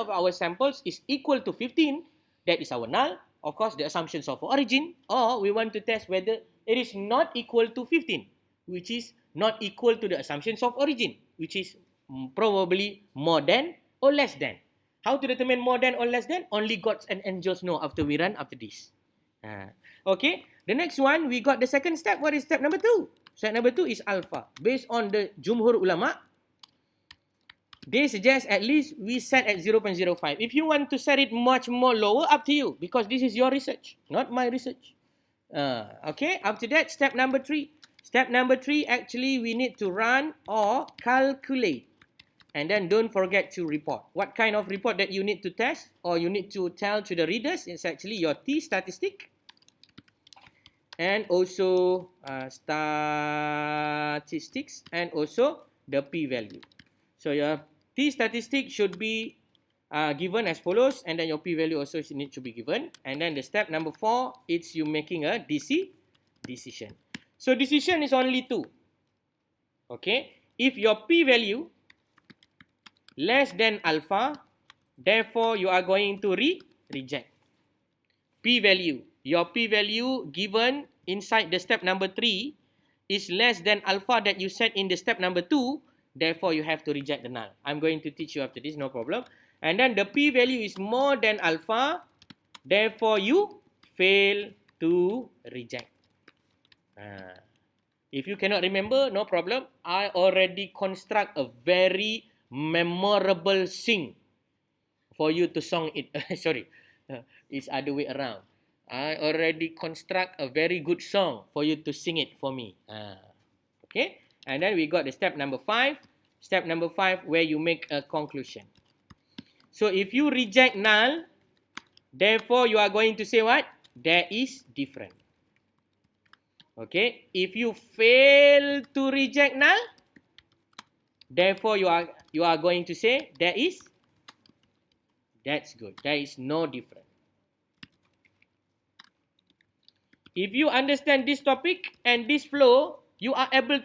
of our samples is equal to 15, that is our null. Of course, the assumptions of origin, or we want to test whether it is not equal to 15, which is not equal to the assumptions of origin, which is probably more than or less than. How to determine more than or less than? Only gods and angels know after we run after this. Okay, the next one, we got the second step. What is step number 2? Step number 2 is alpha. Based on the Jumhur Ulama, they suggest at least we set at 0.05. If you want to set it much more lower, up to you, because this is your research, not my research. Okay, after that, step number 3. Step number 3, actually, we need to run or calculate. And then don't forget to report. What kind of report that you need to test or you need to tell to the readers is actually your T statistic and also statistics and also the p-value. So your T statistic should be given as follows, and then your p-value also need to be given. And then the step number 4, it's you making a decision. So decision is only 2. Okay, if your p-value less than alpha, therefore you are going to reject. P-value, your p-value given inside the step number 3 is less than alpha that you set in the step number 2, therefore you have to reject the null. I'm going to teach you after this, no problem. And then the p-value is more than alpha, therefore you fail to reject. If you cannot remember, no problem. I already construct a very memorable sing for you to song it. Sorry, it's other way around. I already construct a very good song for you to sing it for me. Okay, and then we got the step number 5. Step number 5, where you make a conclusion. So if you reject null, therefore you are going to say what? There is different. Okay, if you fail to reject null, therefore you are going to say there is, that's good, there is no difference. If you understand this topic and this flow, you are able